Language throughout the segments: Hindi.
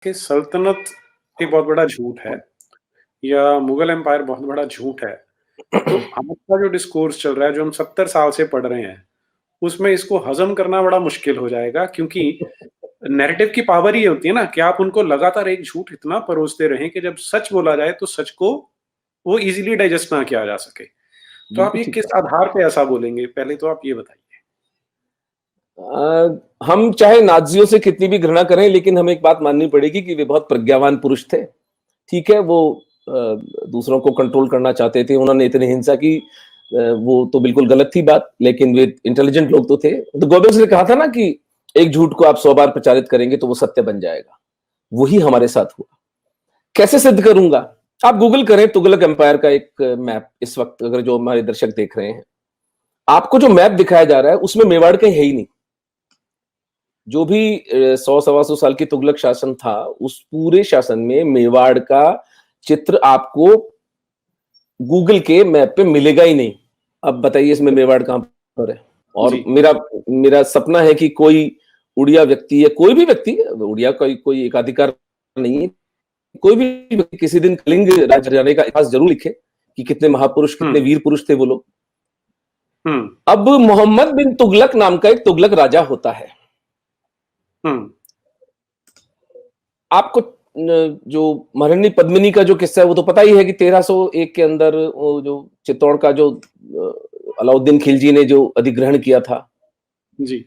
कि सल्तनत एक बहुत बड़ा झूठ है या मुगल एम्पायर बहुत बड़ा झूठ है, तो आज का जो डिस्कोर्स चल रहा है, जो हम 70 साल से पढ़ रहे हैं, उसमें इसको हज़म करना बड़ा मुश्किल हो जाएगा क्योंकि नैरेटिव की पावर ही ये होती है ना कि आप उनको लगातार एक झूठ इतना परोसते रहें कि जब सच बोला जाए, तो सच को वो ईज़िली डाइजेस्ट ना किया जा सके। तो आप बिल्कुल ये ठीक किस बात। आधार पे ऐसा बोलेंगे? पहले तो आप ये बताइए। हम चाहे नाज़ियों से कितनी भी घृणा करें, लेकिन हमें एक बात माननी पड़ेगी कि वे बहुत प्रज्ञावान पुरुष थे। ठीक है, वो दूसरों को कंट्रोल करना चाहते थे, उन्होंने इतनी हिंसा की, वो तो बिल्कुल गलत थी बात, लेकिन वे इंटेलिजेंट लोग तो थे। तो गोबल्स ने कहा था ना कि एक झूठ को आप 100 बार प्रचारित करेंगे, तो वो सत्य बन जाएगा। वही हमारे साथ हुआ। कैसे सिद्ध करूँगा? आप गूगल करें तुगलक एम्पायर का एक मैप, इस वक़्त अगर जो हमारे दर्शक देख रहे हैं। आपको जो मैप दिखाया जा रहा है, उसमें मेवाड़ कहीं है ही नहीं। जो भी 100 सवा 100 साल की तुगलक शासन था, उस पूरे शासन में मेवाड़ का चित्र आपको गूगल के मैप पे मिलेगा ही नहीं। अब बताइए इसमें मेवाड़ कहाँ पर है? और जी। मेरा मेरा सपना है कि कोई उड़िया व्यक्ति या कोई भी व्यक्ति, उड़िया का कोई एकाधिकार नहीं है, कोई भी व्यक्ति किसी दिन कलिंग राज्य जाने का इतिहास ज़रूर लिखे कि कितने महापुरुष, हुँ, कितने वीर पुरुष थे वो लोग। हुँ, अब मोहम्मद बिन तुगलक नाम का एक तुगलक राजा होता है। हुँ, आपको जो महारानी पद्मिनी का जो किस्सा है वो तो पता ही है कि 1301 के अंदर वो जो चित्तौड़ का जो अलाउद्दीन खिलजी ने जो अधिग्रहण किया था, जी।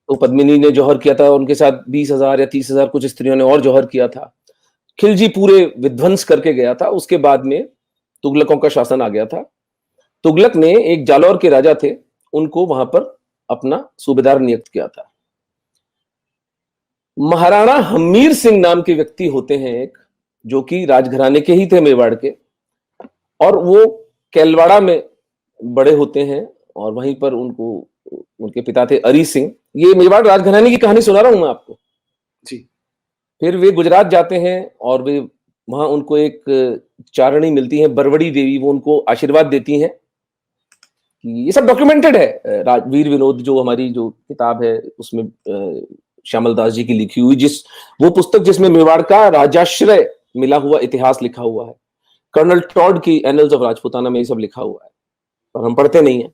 तो पद्मिनी ने जौहर किया था, उनके साथ 20,000 या 30,000 कुछ स्त्रियों ने और जौहर किया था। खिलजी पूरे विध्वंस करके गया था, उसके बाद में तुगलकों का शासन आ गया था। तुगलक ने एक जालौर के राजा थे, उनको वहां पर अपना सूबेदार नियुक्त किया था। महाराणा हम्मीर सिंह नाम के व्यक्ति होते हैं एक, जो कि राजघराने के ही थे मेवाड़ के, और वो कैलवाड़ा में बड़े होते हैं और वहीं पर उनको उनके पिता थे अरी सिंह। ये मेवाड़ राजघराने की कहानी सुना रहा हूं मैं आपको। जी। फिर वे गुजरात जाते हैं और वे वहां उनको एक चारणी मिलती है, बरवड़ी देवी, वो उनको आशीर्वाद देती हैं। ये सब डॉक्यूमेंटेड है। वीर विनोद जो हमारी जो किताब है उसमें श्यामल दास जी की लिखी हुई, जिस वो पुस्तक जिसमें मेवाड़ का राजाश्रय मिला हुआ इतिहास लिखा हुआ है। कर्नल टॉड की एनल्स ऑफ राजपूताना में ये सब लिखा हुआ है, पर हम पढ़ते नहीं है,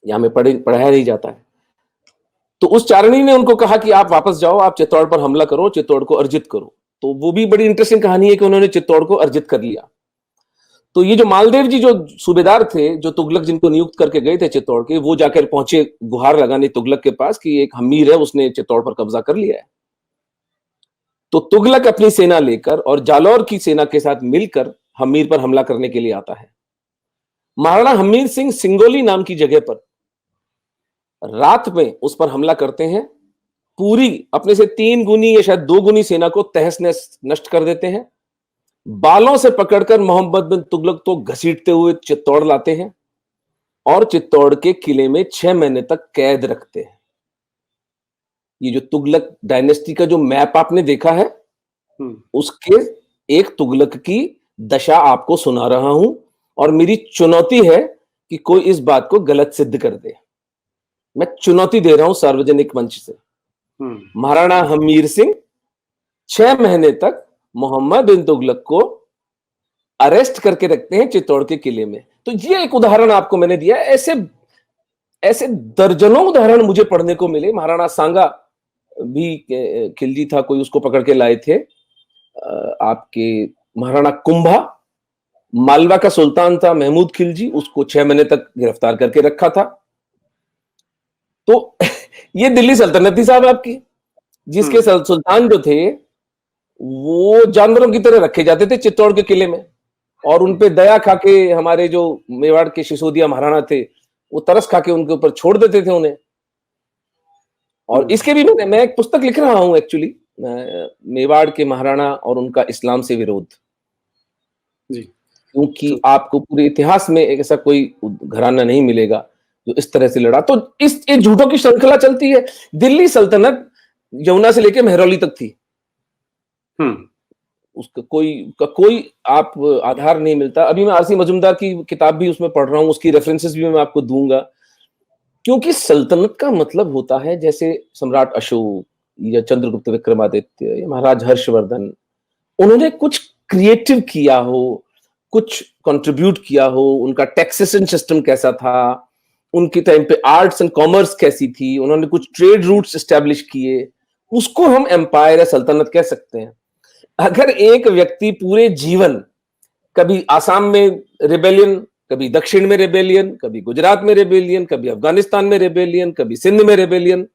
यहाँ में पढ़ाया नहीं जाता है। तो उस चारणी ने उनको कहा कि आप वापस जाओ, आप चित्तौड़ पर हमला करो, चित्तौड़ को अर्जित करो। तो वो भी बड़ी इंटरेस्टिंग कहानी है कि उन्होंने चित्तौड़ को अर्जित कर लिया। तो ये जो मालदेव जी जो सूबेदार थे, जो तुगलक जिनको नियुक्त करके गए थे चित्तौड़ के, वो जाकर पहुंचे गुहार लगाने तुगलक के पास कि एक हमीर है, उसने चित्तौड़ पर कब्जा कर लिया है। तो तुगलक अपनी सेना लेकर और जालौर की सेना के साथ मिलकर हमीर पर हमला करने के लिए आता है। महाराणा हमीर सिंह सिंगोली नाम की जगह पर रात में उस पर हमला करते हैं। पूरी अपने से 3 गुनी या शायद 2 गुनी सेना को तहस नहस नष्ट कर देते हैं। बालों से पकड़कर मोहम्मद बिन तुगलक तो घसीटते हुए चित्तौड़ लाते हैं और चित्तौड़ के किले में 6 महीने तक कैद रखते हैं। ये जो तुगलक डायनेस्टी का जो मैप आपने देखा है, उसके एक तुगलक की दशा आपको सुना रहा हूं, और मेरी चुनौती है कि कोई इस बात को गलत सिद्ध कर दे। मैं चुनौती दे रहा हूं सार्वजनिक मंच से। महाराणा हमीर सिंह 6 महीने तक मोहम्मद बिन तुगलक को अरेस्ट करके रखते हैं चित्तौड़ के किले में। तो ये एक उदाहरण आपको मैंने दिया। ऐसे ऐसे दर्जनों उदाहरण मुझे पढ़ने को मिले। महाराणा सांगा भी खिलजी था, कोई उसको पकड़ के लाए थे। आपके महाराणा कुंभा मालवा का सुल्तान था महमूद खिलजी, उसको 6 महीने तक गिरफ्तार करके रखा था। तो ये दिल्ली सल्तनत थी साहब आपकी, जिसके सुल्तान जो थे वो जानवरों की तरह रखे जाते थे चित्तौड़ के किले में, और उनपे दया खाके हमारे जो मेवाड़ के सिसोदिया महाराणा थे, वो तरस खाके उनके ऊपर छोड़ देते थे उन्हें। और इसके भी मैं एक पुस्तक लिख रहा हूं एक्चुअली, मेवाड़ के महाराणा और उनका इस्लाम से विरोध। जी। क्योंकि आपको पूरे इतिहास में एक ऐसा कोई घराना नहीं मिलेगा जो इस तरह से लड़ा। तो इस झूठों की श्रृंखला चलती है। दिल्ली सल्तनत यमुना से लेकर मेहरौली तक थी। उसका कोई आप आधार नहीं मिलता। अभी मैं आरसी मजूमदार की किताब भी उसमें पढ़ रहा हूं, उसकी रेफरेंसेस भी मैं आपको दूंगा। क्योंकि सल्तनत का मतलब होता है जैसे सम्राट अशोक या चंद्रगुप्त विक्रमादित्य या महाराज हर्षवर्धन, उन्होंने कुछ क्रिएटिव किया हो, कुछ कंट्रीब्यूट किया हो, उनका टैक्सेशन सिस्टम कैसा था, उनके टाइम पे आर्ट्स एंड कॉमर्स कैसी थी, उन्होंने कुछ ट्रेड रूट्स एस्टेब्लिश किए, उसको हम एम्पायर या सल्तनत कह सकते हैं। अगर एक व्यक्ति पूरे जीवन कभी आसाम में रिबेलियन, कभी दक्षिण में रिबेलियन, कभी गुजरात में रिबेलियन, कभी अफगानिस्तान में रिबेलियन, कभी सिंध में रिबेलियन,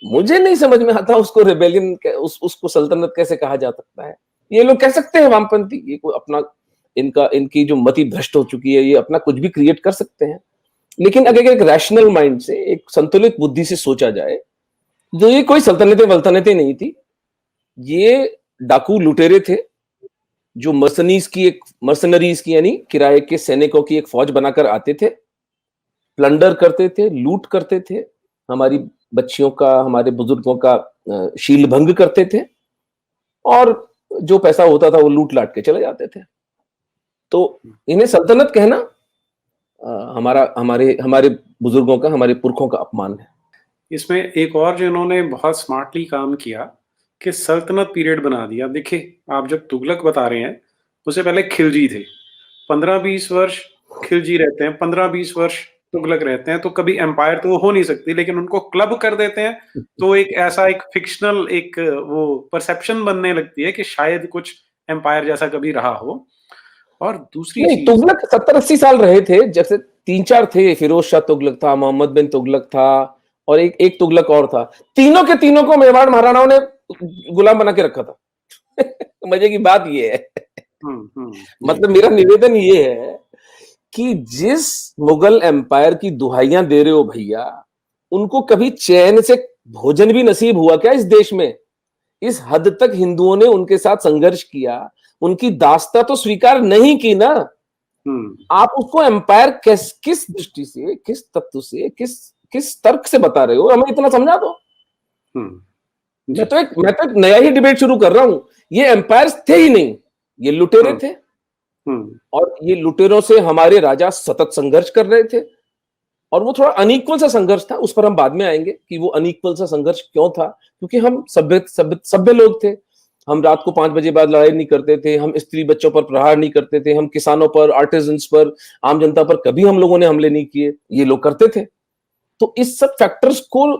मुझे नहीं समझ में आता उसको रिबेलियन, उसको सल्तनत कैसे कहा जा सकता है। ये लोग कह सकते हैं वामपंथी, ये कोई अपना इनकी जो मति भ्रष्ट हो चुकी है, ये अपना कुछ भी क्रिएट कर सकते हैं। लेकिन अगर एक रैशनल माइंड से, एक संतुलित बुद्धि से सोचा जाए, तो ये कोई सल्तनतें वल्तनतें नहीं थी, ये डाकू लुटेरे थे जो मर्सनरीज की यानी किराए के सैनिकों की एक फौज बनाकर आते थे, प्लंडर करते थे, लूट करते थे, हमारी बच्चियों का, हमारे बुजुर्गों का शील भंग करते थे, और जो पैसा होता था वो लूट लाट के चले जाते थे। तो इन्हें सल्तनत कहना हमारे बुजुर्गों का, हमारे पुरखों का अपमान है। इसमें एक और जो इन्होंने बहुत स्मार्टली काम किया कि सल्तनत पीरियड बना दिया। देखिए, आप जब तुगलक बता रहे हैं, उससे पहले खिलजी थे। 15-20 वर्ष खिलजी रहते हैं, 15-20 वर्ष तुगलक रहते हैं, तो कभी एम्पायर तो हो नहीं सकती, लेकिन उनको क्लब कर देते हैं, तो एक ऐसा एक फिक्शनल एक वो परसेप्शन बनने लगती है कि शायद कुछ एम्पायर जैसा कभी रहा हो। और दूसरी नहीं, चीज, तुगलक 70-80 साल रहे थे, जैसे 3-4 थे, फिरोज शाह तुगलक था, मोहम्मद बिन तुगलक था, और एक तुगलक और था। तीनों के तीनों को मेवाड़ महाराणाओं ने गुलाम बना के रखा था। मजे की बात ये है, मतलब मेरा निवेदन ये है कि जिस मुगल एम्पायर की दुहाइयां दे रहे हो भैया, उनको कभी चैन से भोजन भी नसीब हुआ क्या इस देश में? इस हद तक हिंदुओं ने उनके साथ संघर्ष किया, उनकी दास्ता तो स्वीकार नहीं की ना। आप उसको एम्पायर किस दृष्टि से, किस तत्व से, किस तर्क से बता रहे हो? हमें इतना समझा दो। मैं तो एक नया ही डिबेट शुरू कर रहा हूं। ये एम्पायर्स थे ही नहीं, ये लुटेरे थे, और ये लुटेरों से हमारे राजा सतत संघर्ष कर रहे थे, और वो थोड़ा अनइक्वल सा संघर्ष था। उस पर हम बाद में आएंगे कि वो अनइक्वल सा संघर्ष क्यों था, क्योंकि हम सभ्य लोग थे। हम रात को 5 बजे बाद लड़ाई नहीं करते थे, हम स्त्री बच्चों पर प्रहार नहीं करते थे, हम किसानों पर, आर्टिजन्स पर, आम जनता पर कभी हम लोगों ने हमले नहीं किए, ये लोग करते थे। तो इस सब फैक्टर्स को,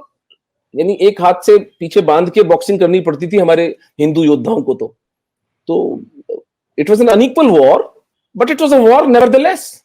यानी एक हाथ से पीछे बांध के बॉक्सिंग करनी पड़ती थी हमारे हिंदू योद्धाओं को। तो it was an unequal war, but it was a war nevertheless.